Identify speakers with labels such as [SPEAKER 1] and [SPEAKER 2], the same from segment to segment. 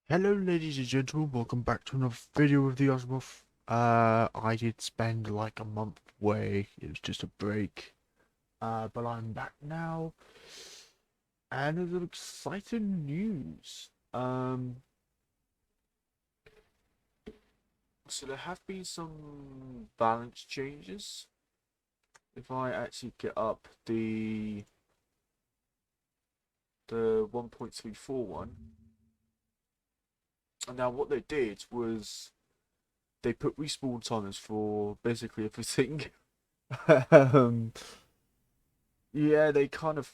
[SPEAKER 1] Hello ladies and gentlemen, welcome back to another video of the Osmoth. I did spend like a month away, it was just a break. But I'm back now, and there's exciting news. So there have been some balance changes. If I actually get up the 1.34 one, and now what they did was they put respawn timers for basically everything. um, yeah, they kind of,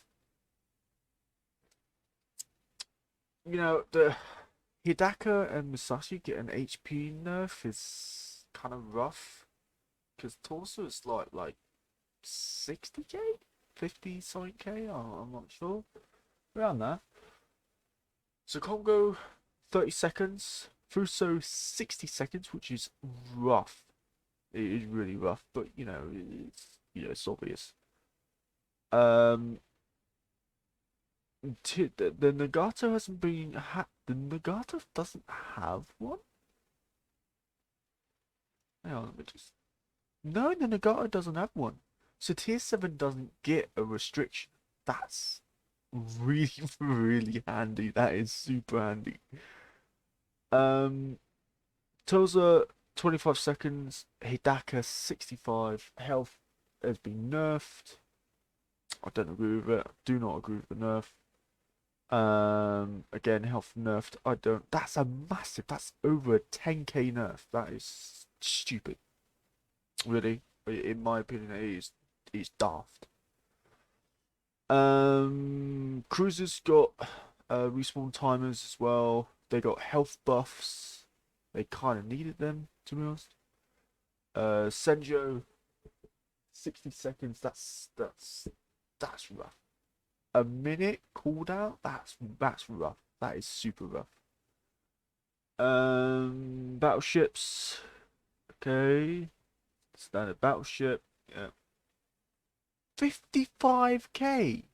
[SPEAKER 1] the Hidaka and Musashi get an HP nerf is kind of rough because Torso is like 60k, 50 something k. I'm not sure, around there. So Congo 30 seconds, Fuso 60 seconds, which is rough. It is really rough, but it's obvious. Um, the Nagato hasn't been the Nagato doesn't have one. Hang on, let me just. No, the Nagato doesn't have one. So tier 7 doesn't get a restriction. That's really, really handy. That is super handy. Um, Toza 25 seconds. Hidaka 65. Health has been nerfed. I don't agree with it. I do not agree with the nerf. Again, health nerfed. I don't. That's a massive. That's over a 10k nerf. That is stupid. Really, in my opinion, it's daft. Cruisers got respawn timers as well. They got health buffs. They kind of needed them, to be honest. Senjo, 60 seconds. That's rough. A minute cooldown. That's rough. That is super rough. Battleships. Okay, standard battleship. Yeah, 55k.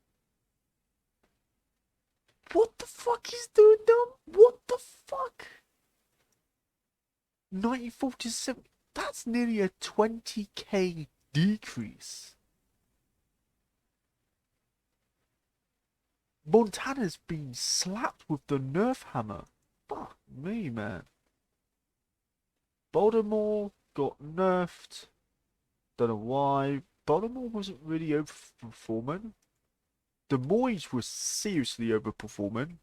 [SPEAKER 1] What the fuck is doing dumb? What the fuck? 1947. That's nearly a 20k decrease. Montana's been slapped with the Nerf hammer. Fuck me, man. Baltimore got nerfed. Don't know why. Baltimore wasn't really overperforming. Des Moines was seriously overperforming.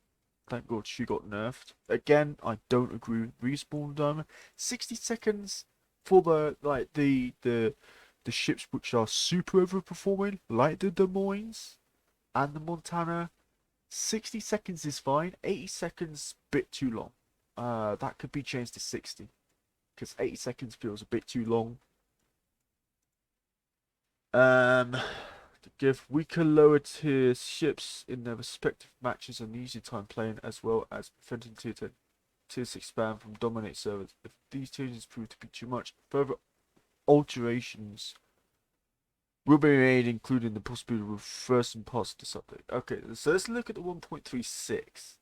[SPEAKER 1] Thank God she got nerfed. Again, I don't agree with respawn time. 60 seconds for the ships which are super overperforming, like the Des Moines and the Montana. 60 seconds is fine. 80 seconds bit too long. That could be changed to 60 because 80 seconds feels a bit too long. To give weaker lower tier ships in their respective matches an easy time playing, as well as preventing tier 6 spam from dominate servers. If these changes prove to be too much, further alterations will be made, including the possibility of reversing parts of this update. Okay, so let's look at the 1.36.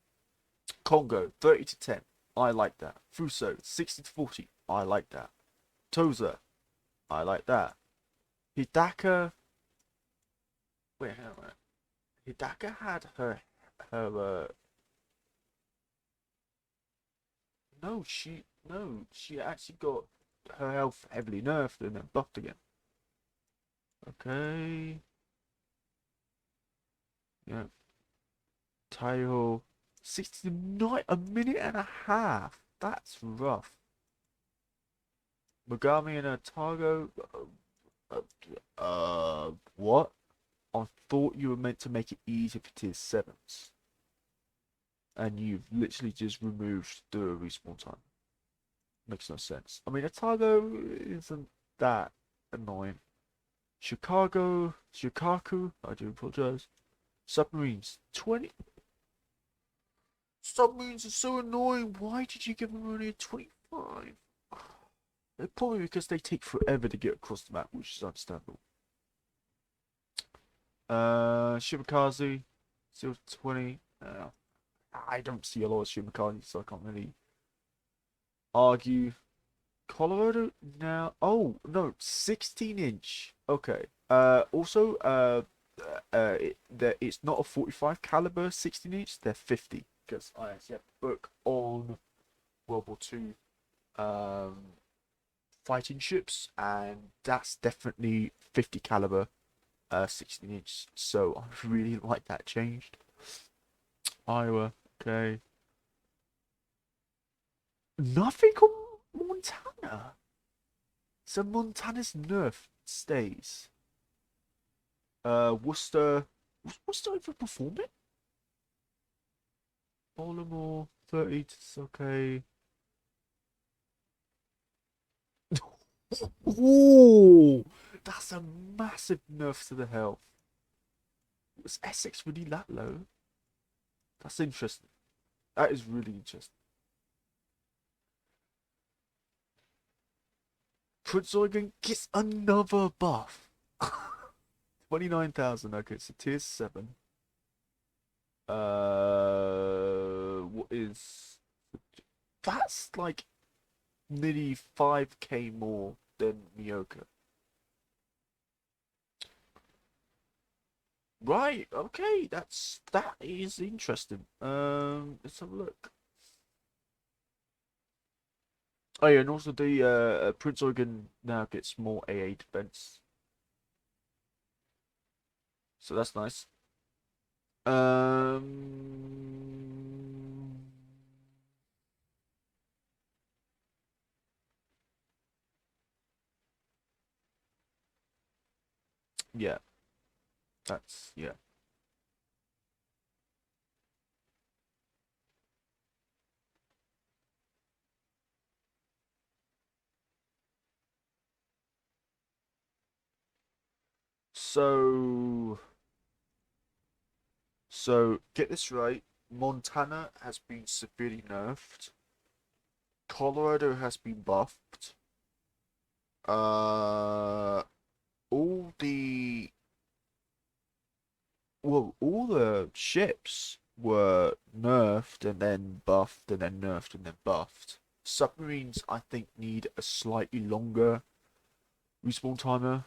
[SPEAKER 1] Congo 30 to 10. I like that. Fuso 60 to 40. I like that. Toza. I like that. Hidaka. Wait, hang on. Hidaka had her she actually got her health heavily nerfed and then buffed again. Okay. Yeah. Taiho 69, a minute and a half. That's rough. Mogami and Otago. What? I thought you were meant to make it easier for tier 7s. And you've literally just removed the respawn time. Makes no sense. I mean, Otago isn't that annoying. Shikaku, I do apologize. Submarines, 20. Submarines are so annoying. Why did you give them only a 25? Probably because they take forever to get across the map, which is understandable. Shibakazu, still 20. I don't see a lot of ship mechanics, so I can't really argue. Colorado now. Oh no, 16-inch. Okay. Also, it's not a 45 caliber 16-inch. They're 50 because I actually have a book on World War II fighting ships, and that's definitely 50 caliber 16-inch. So I really like that changed. Iowa. Okay. Nothing on Montana. So Montana's nerf stays. Worcester. Was Worcester overperforming? Baltimore 30. It's okay. Ooh, that's a massive nerf to the health. Was Essex really that low? That's interesting. That is really interesting. Prince Eugen gets another buff. 29,000. Okay, so tier 7. What is. That's like nearly 5k more than Mioka. Right, okay, that is interesting. Let's have a look. Oh yeah, and also the Prince Eugen now gets more AA defense, so that's nice. Um, yeah, that's yeah. So so get this right. Montana has been severely nerfed. Colorado has been buffed. Uh, all the all the ships were nerfed and then buffed and then nerfed and then buffed. Submarines, I think, need a slightly longer respawn timer.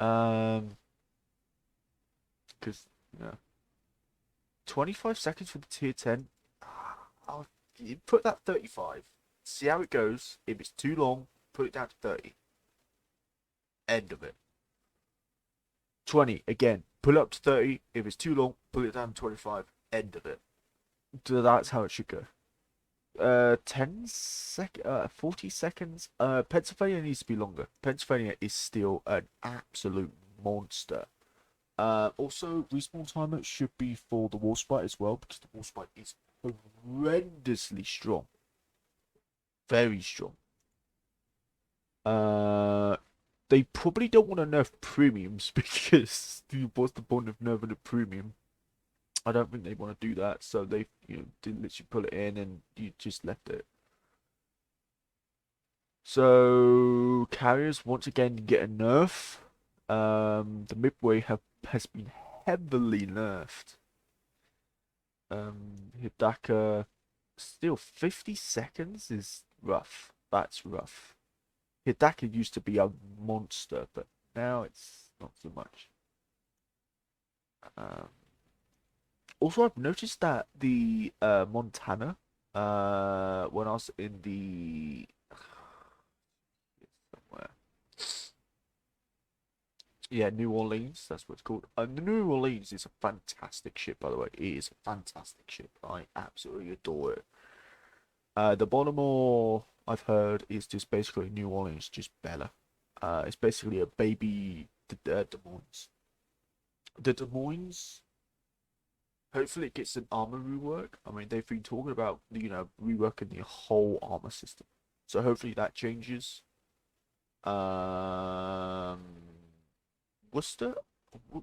[SPEAKER 1] Um, because you know, 25 seconds for the tier 10. I'll put that 35. See how it goes. If it's too long, put it down to 30. End of it. 20 again. Pull it up to 30. If it's too long, put it down to 25. End of it. So that's how it should go. 40 seconds. Pennsylvania needs to be longer. Pennsylvania is still an absolute monster. Also, respawn timer should be for the Warspite as well, because the Warspite is horrendously strong. Very strong. Uh, they probably don't want to nerf premiums because what's the point of nerfing a premium? I don't think they want to do that, so they did literally put it in and you just left it. So carriers once again get a nerf. The Midway has been heavily nerfed. Hidaka still 50 seconds is rough. That's rough. Hidaka used to be a monster, but now it's not so much. Um, Also, I've noticed that the Montana, when I was in the somewhere, yeah, New Orleans, that's what it's called. The New Orleans is a fantastic ship, by the way. It is a fantastic ship. I absolutely adore it. The Baltimore, I've heard, is just basically New Orleans, just better. It's basically a baby Des Moines. The Des Moines. Hopefully, it gets an armor rework. I mean, they've been talking about reworking the whole armor system, so hopefully that changes. Um, Worcester,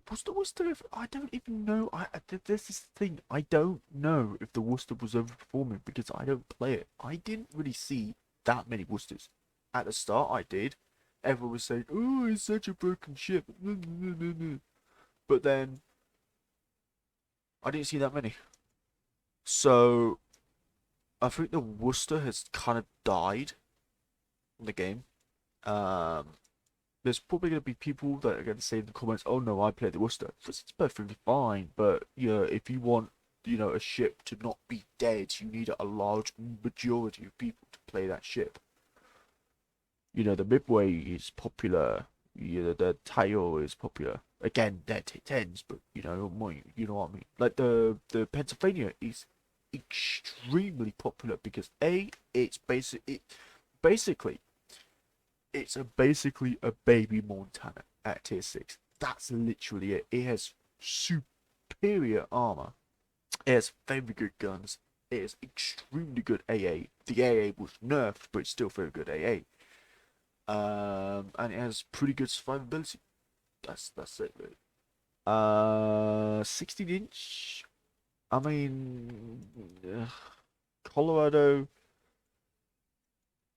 [SPEAKER 1] Worcester. If I don't even know. There's this thing. I don't know if the Worcester was overperforming because I don't play it. I didn't really see that many Worcesters. At the start, I did. Everyone was saying, "Oh, it's such a broken ship," but then I didn't see that many. So I think the Worcester has kind of died in the game. Um, there's probably going to be people that are going to say in the comments, "Oh no, I played the Worcester." It's perfectly fine, but if you want, a ship to not be dead, you need a large majority of people to play that ship. The Midway is popular. The tail is popular. Again, they're T10s, but you know what I mean. Like the Pennsylvania is extremely popular because it's basically basically a baby Montana at tier 6. That's literally it. It has superior armor. It has very good guns. It has extremely good AA. The AA was nerfed, but it's still very good AA. And it has pretty good survivability. That's it, really. 16 inch. I mean, Colorado.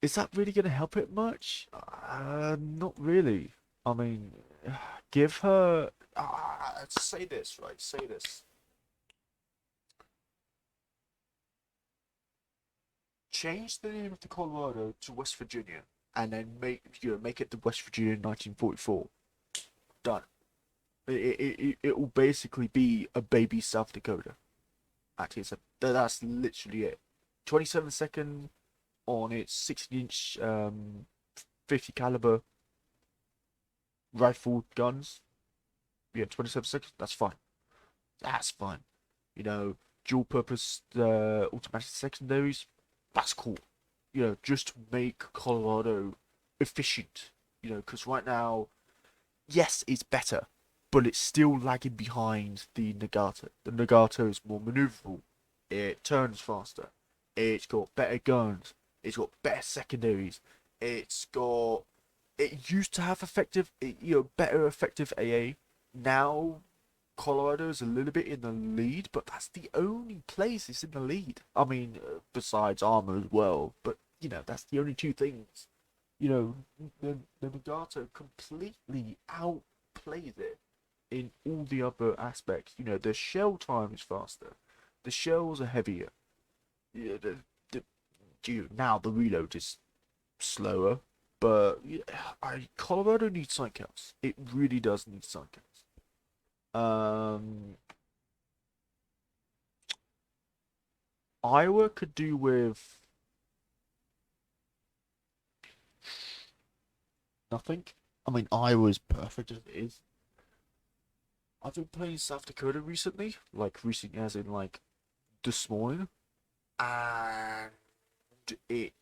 [SPEAKER 1] Is that really going to help it much? Not really. I mean, give her. Say this, right? Say this. Change the name of the Colorado to West Virginia, and then make it the West Virginia 1944. Done. It will basically be a baby South Dakota. Actually, that's literally it. 27-second on its 16-inch 50 caliber rifle guns. Yeah, 27 seconds. That's fine. That's fine. Dual purpose automatic secondaries. That's cool. Just to make Colorado efficient. Because right now, yes, it's better, but it's still lagging behind the Nagata. The Nagata is more maneuverable. It turns faster. It's got better guns. It's got better secondaries. It used to have better effective AA. Now Colorado is a little bit in the lead, but that's the only place it's in the lead. I mean, besides armor as well, but that's the only two things. The Nagato completely outplays it in all the other aspects. The shell time is faster. The shells are heavier. Yeah, now the reload is slower, but Colorado needs something else. It really does need something else. Iowa could do with nothing. I mean, Iowa's perfect as it is. I've been playing South Dakota recently, like recently as in like this morning, and it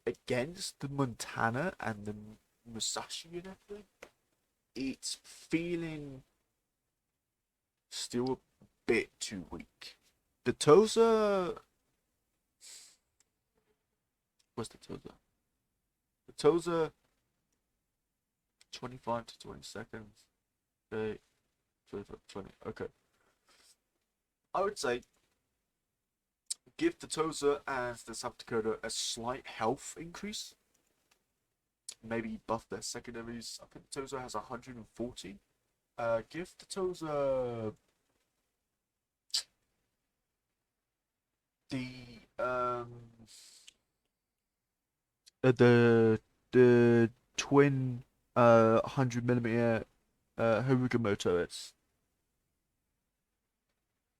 [SPEAKER 1] against the Montana and the Musashi and everything, it's feeling still a bit too weak. The Toza, what's the Toza? The Toza, 25 to 20 seconds. Okay, 25 to 20. Okay, I would say give the Toza and the South Dakota a slight health increase. Maybe buff their secondaries. I think the Toza has 140. Give the Toza the the twin 100mm Harugumo turrets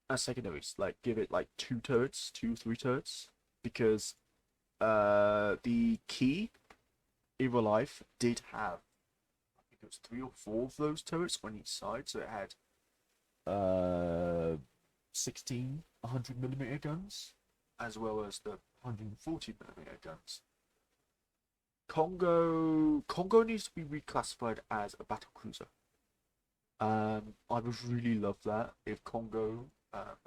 [SPEAKER 1] as secondaries. Like give it like two turrets, 3 turrets, because the key in real life did have, I think it was 3 or 4 of those turrets on each side, so it had 16 100mm guns as well as the 140mm guns. Congo needs to be reclassified as a battle cruiser. I would really love that if Congo.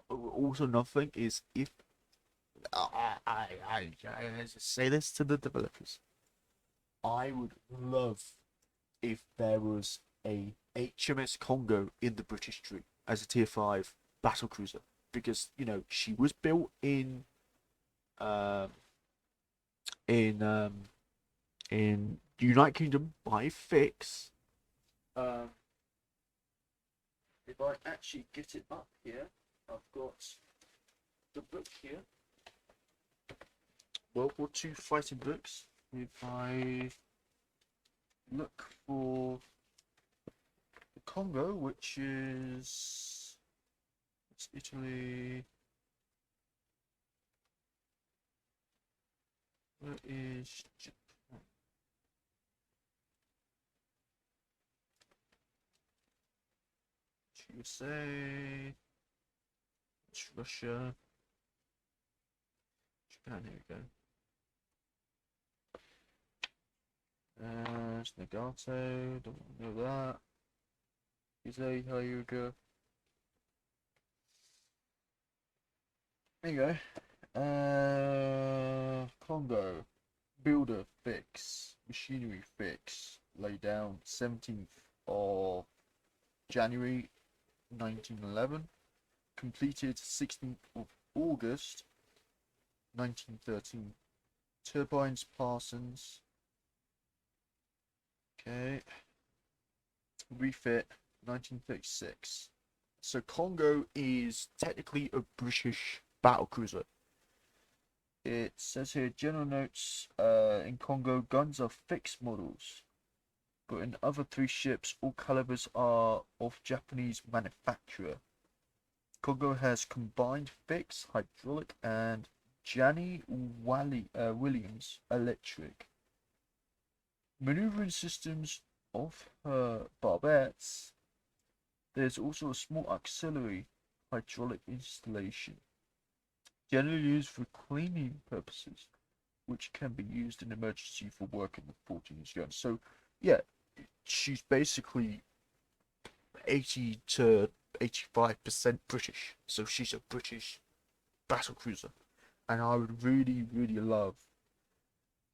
[SPEAKER 1] Also, another thing is if I say this to the developers, I would love if there was a HMS Congo in the British fleet as a tier 5 battle cruiser, because she was built um in um in United Kingdom by Fix. Um, if I actually get it up here, I've got the book here. World War II fighting books. If I look for the Congo, which is it's Italy. Where is Japan? USA. It's Russia. Japan. Here we go. It's Nagato. Don't know that. Izay Hyuga. There you go. Congo. Builder fix. Machinery fix. Lay down 17th of January 1911. Completed 16th of August 1913. Turbines Parsons. Okay. Refit 1936. So Congo is technically a British battlecruiser. It says here, general notes, in Congo, guns are fixed models. But in other three ships, all calibers are of Japanese manufacturer. Congo has combined fixed, hydraulic, and Janney Williams electric. Maneuvering systems of her barbettes. There's also a small auxiliary hydraulic installation, generally used for cleaning purposes, which can be used in emergency for working with 14-inch guns. So, yeah, she's basically 80 to 85% British. So she's a British battlecruiser, and I would really, really love.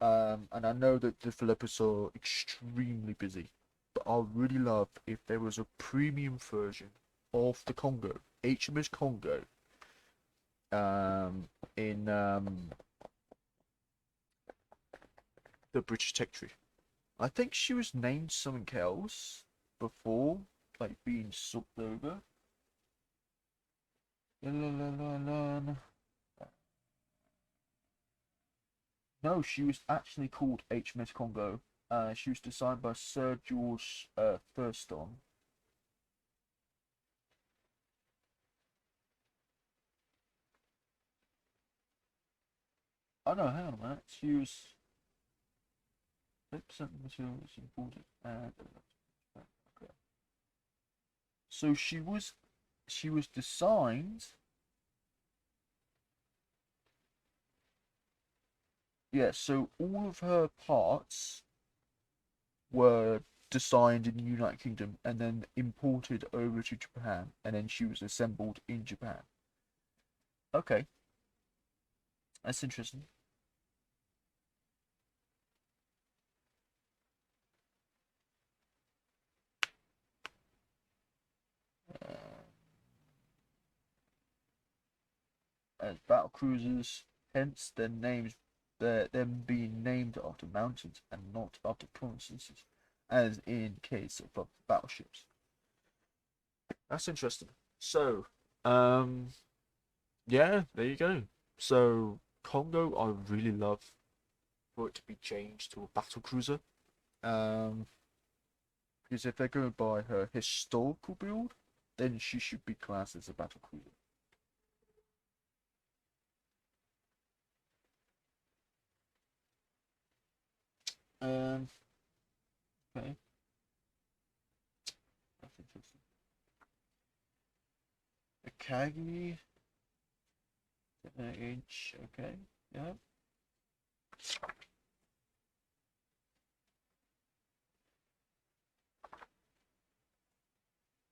[SPEAKER 1] And I know that developers are extremely busy, but I would really love if there was a premium version of the Congo, HMS Congo, in the British territory. I think she was named something else before, like being sucked over. No, she was actually called HMS Congo. She was designed by Sir George Thurston. Oh no, hang on a minute. She was 8% of the material is imported and okay. So she was designed. Yeah, so all of her parts were designed in the United Kingdom and then imported over to Japan, and then she was assembled in Japan. Okay, that's interesting. As battle cruisers, hence their names, them being named after mountains and not after provinces, as in case of battleships. That's interesting. So, yeah, there you go. So Congo, I would really love for it to be changed to a battle cruiser. Because if they're going by her historical build, then she should be classed as a battle cruiser. Okay, that's interesting. Akagi, 10-inch. Okay, yeah.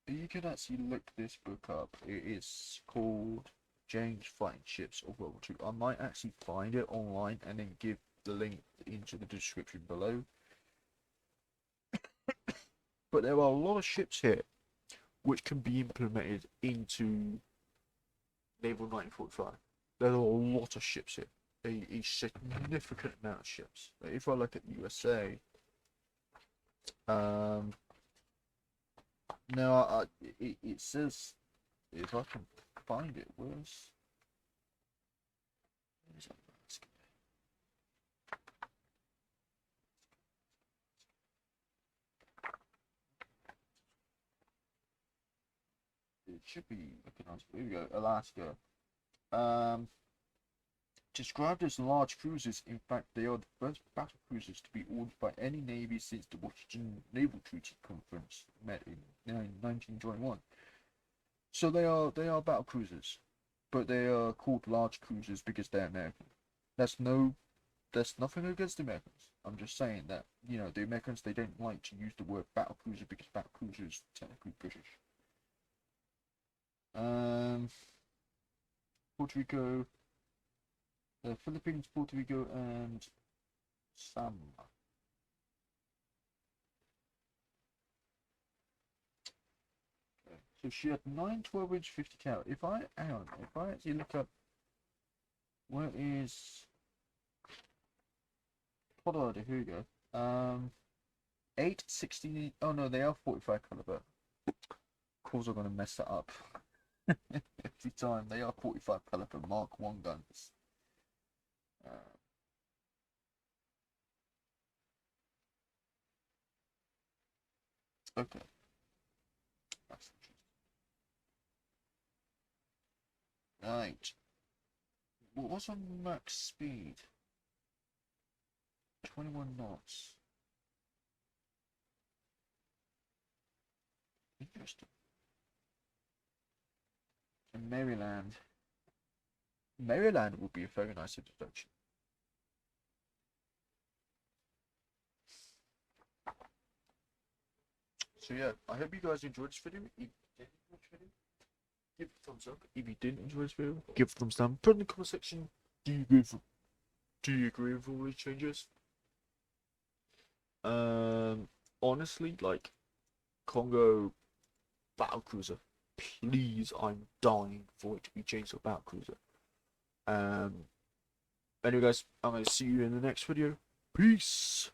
[SPEAKER 1] You can actually look this book up. It is called James Fighting Ships of World War II. I might actually find it online and then give the link into the description below. But there are a lot of ships here which can be implemented into Naval 1945. There are a lot of ships here. A significant amount of ships. If I look at the USA, now it says, if I can find it, where's
[SPEAKER 2] should be recognized. Here we go. Alaska. Described as large cruisers, in fact, they are the first battle cruisers to be ordered by any navy since the Washington Naval Treaty Conference met in 1921. So they are battle cruisers, but they are called large cruisers because they're American. That's nothing against the Americans. I'm just saying that the Americans, they don't like to use the word battle cruiser because battle cruiser is technically British. Puerto Rico. The Philippines, Puerto Rico, and Samoa. Okay. So she had 9 12-inch 50 cal. If I actually look up where is Colorado, here we go. 8 16. Oh no, they are 45 caliber. Of course, I'm gonna mess that up every time. They are 45 caliber Mark 1 guns. Okay. That's interesting. Right. What's on max speed? 21 knots. Interesting. And Maryland. Maryland would be a very nice introduction. So yeah, I hope you guys enjoyed this video. If you did enjoy this video, give it a thumbs up. If you didn't enjoy this video, give it a thumbs down. Put in the comment section, do you agree with all these changes? Honestly, like, Congo battlecruiser, please, I'm dying for it to be changed to a battlecruiser. Anyway guys, I'm going to see you in the next video. Peace!